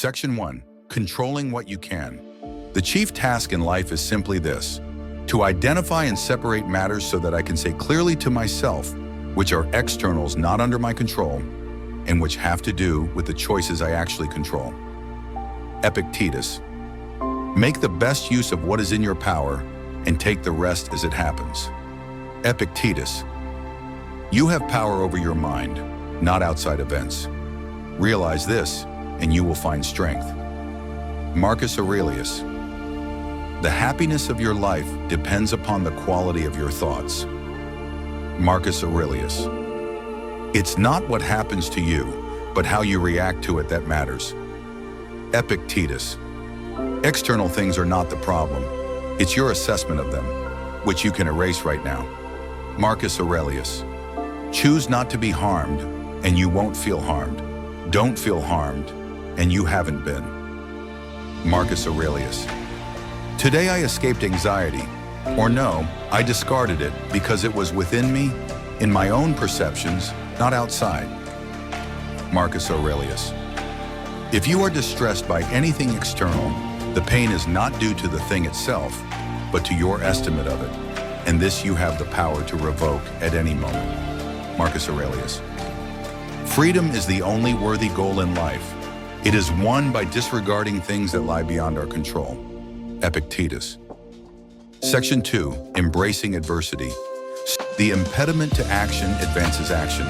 Section 1. Controlling what you can. The chief task in life is simply this: to identify and separate matters so that I can say clearly to myself which are externals not under my control and which have to do with the choices I actually control. Epictetus. Make the best use of what is in your power and take the rest as it happens. Epictetus. You have power over your mind, not outside events. Realize this, and you will find strength. Marcus Aurelius. The happiness of your life depends upon the quality of your thoughts. Marcus Aurelius. It's not what happens to you, but how you react to it that matters. Epictetus. External things are not the problem. It's your assessment of them, which you can erase right now. Marcus Aurelius. Choose not to be harmed, and you won't feel harmed. Don't feel harmed, and you haven't been. Marcus Aurelius. Today I escaped anxiety, or no, I discarded it because it was within me, in my own perceptions, not outside. Marcus Aurelius. If you are distressed by anything external, the pain is not due to the thing itself, but to your estimate of it, and this you have the power to revoke at any moment. Marcus Aurelius. Freedom is the only worthy goal in life. It is won by disregarding things that lie beyond our control. Epictetus. Section 2. Embracing adversity. The impediment to action advances action.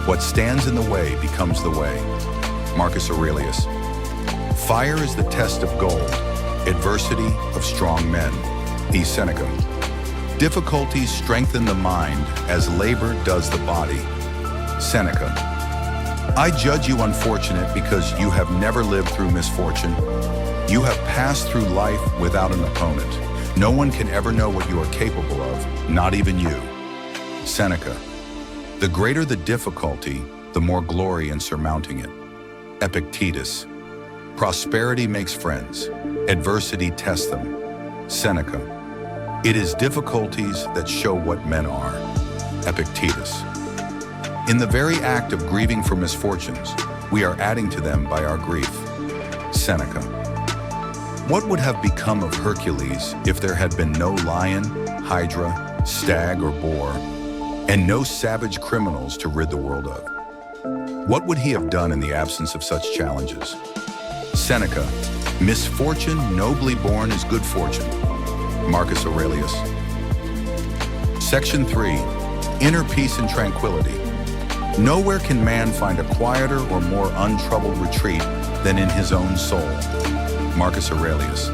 What stands in the way becomes the way. Marcus Aurelius. Fire is the test of gold, adversity of strong men. Seneca. Difficulties strengthen the mind as labor does the body. Seneca. I judge you unfortunate because you have never lived through misfortune. You have passed through life without an opponent. No one can ever know what you are capable of, not even you. Seneca. The greater the difficulty, the more glory in surmounting it. Epictetus. Prosperity makes friends. Adversity tests them. Seneca. It is difficulties that show what men are. Epictetus. In the very act of grieving for misfortunes, we are adding to them by our grief. Seneca. What would have become of Hercules if there had been no lion, hydra, stag, or boar, and no savage criminals to rid the world of? What would he have done in the absence of such challenges? Seneca. Misfortune nobly born is good fortune. Marcus Aurelius. Section 3. Inner peace and tranquility. Nowhere can man find a quieter or more untroubled retreat than in his own soul. Marcus Aurelius.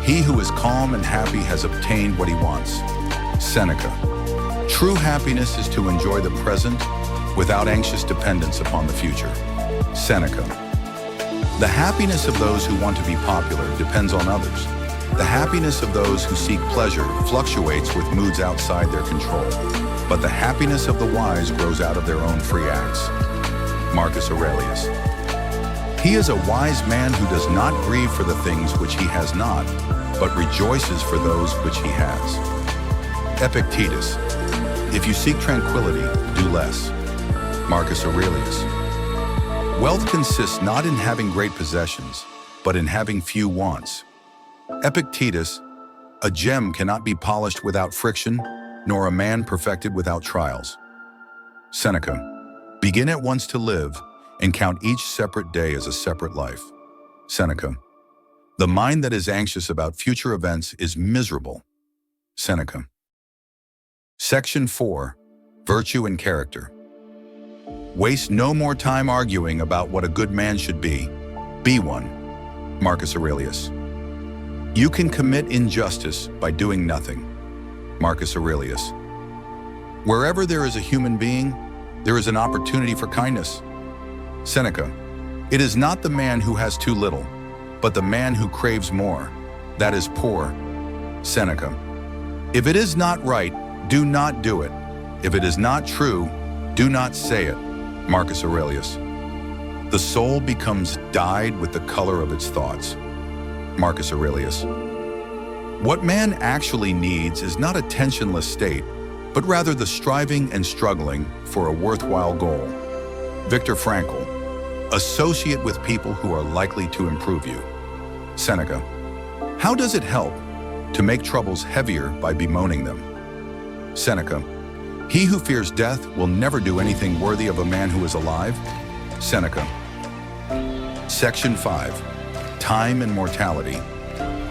He who is calm and happy has obtained what he wants. Seneca. True happiness is to enjoy the present without anxious dependence upon the future. Seneca. The happiness of those who want to be popular depends on others. The happiness of those who seek pleasure fluctuates with moods outside their control, but the happiness of the wise grows out of their own free acts. Marcus Aurelius. He is a wise man who does not grieve for the things which he has not, but rejoices for those which he has. Epictetus. If you seek tranquility, do less. Marcus Aurelius. Wealth consists not in having great possessions, but in having few wants. Epictetus. A gem cannot be polished without friction, nor a man perfected without trials. Seneca. Begin at once to live, and count each separate day as a separate life. Seneca. The mind that is anxious about future events is miserable. Seneca. Section 4. Virtue and character. Waste no more time arguing about what a good man should be. Be one. Marcus Aurelius. You can commit injustice by doing nothing. Marcus Aurelius. Wherever there is a human being, there is an opportunity for kindness. Seneca. It is not the man who has too little, but the man who craves more. That is poor. Seneca. If it is not right, do not do it. If it is not true, do not say it. Marcus Aurelius. The soul becomes dyed with the color of its thoughts. Marcus Aurelius. What man actually needs is not a tensionless state, but rather the striving and struggling for a worthwhile goal. Viktor Frankl. Associate with people who are likely to improve you. Seneca. How does it help to make troubles heavier by bemoaning them? Seneca. He who fears death will never do anything worthy of a man who is alive. Seneca. Section 5. Time and mortality.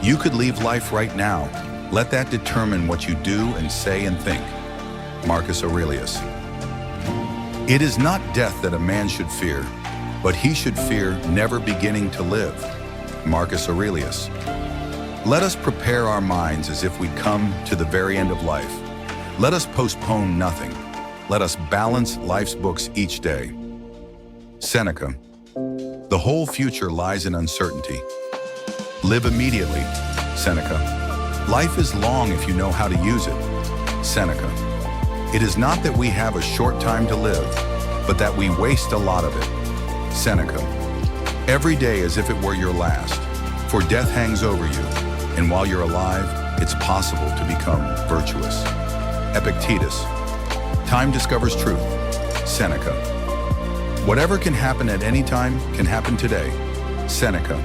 You could leave life right now. Let that determine what you do and say and think. Marcus Aurelius. It is not death that a man should fear, but he should fear never beginning to live. Marcus Aurelius. Let us prepare our minds as if we'd come to the very end of life. Let us postpone nothing. Let us balance life's books each day. Seneca. The whole future lies in uncertainty. Live immediately. Seneca. Life is long if you know how to use it. Seneca. It is not that we have a short time to live, but that we waste a lot of it. Seneca. Every day as if it were your last, for death hangs over you, and while you're alive, it's possible to become virtuous. Epictetus. Time discovers truth. Seneca. Whatever can happen at any time can happen today. Seneca.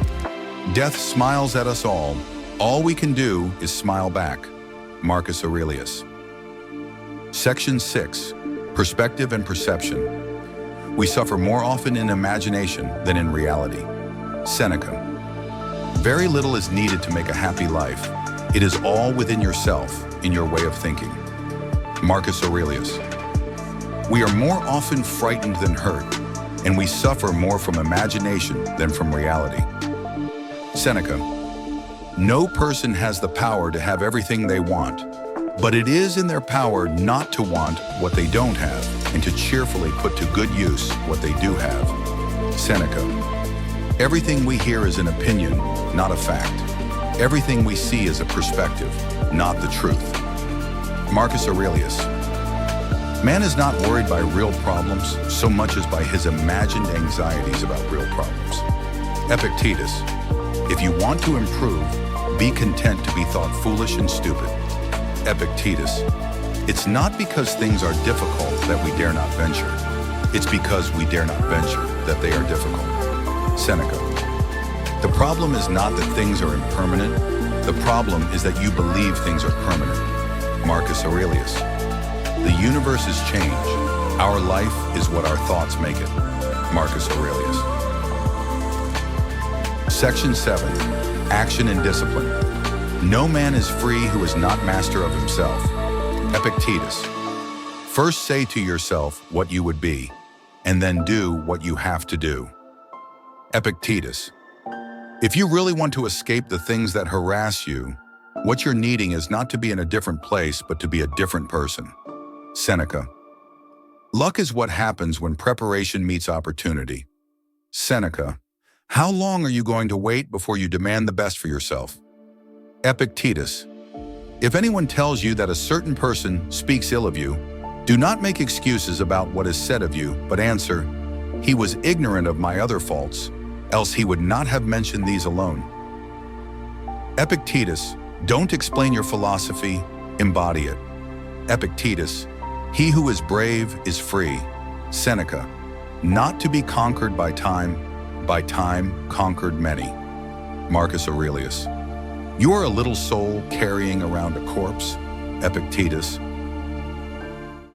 Death smiles at us all. All we can do is smile back. Marcus Aurelius. Section 6. Perspective and perception. We suffer more often in imagination than in reality. Seneca. Very little is needed to make a happy life. It is all within yourself, in your way of thinking. Marcus Aurelius. We are more often frightened than hurt, and we suffer more from imagination than from reality. Seneca. No person has the power to have everything they want, but it is in their power not to want what they don't have and to cheerfully put to good use what they do have. Seneca. Everything we hear is an opinion, not a fact. Everything we see is a perspective, not the truth. Marcus Aurelius. Man is not worried by real problems so much as by his imagined anxieties about real problems. Epictetus. If you want to improve, be content to be thought foolish and stupid. Epictetus. It's not because things are difficult that we dare not venture. It's because we dare not venture that they are difficult. Seneca. The problem is not that things are impermanent. The problem is that you believe things are permanent. Marcus Aurelius. The universe is change. Our life is what our thoughts make it. Marcus Aurelius. Section 7. Action and discipline. No man is free who is not master of himself. Epictetus. First say to yourself what you would be, and then do what you have to do. Epictetus. If you really want to escape the things that harass you, what you're needing is not to be in a different place, but to be a different person. Seneca. Luck is what happens when preparation meets opportunity. Seneca. How long are you going to wait before you demand the best for yourself? Epictetus. If anyone tells you that a certain person speaks ill of you, do not make excuses about what is said of you, but answer, he was ignorant of my other faults, else he would not have mentioned these alone. Epictetus. Don't explain your philosophy, embody it. Epictetus. He who is brave is free. Seneca. Not to be conquered by time conquered many. Marcus Aurelius. You are a little soul carrying around a corpse. Epictetus.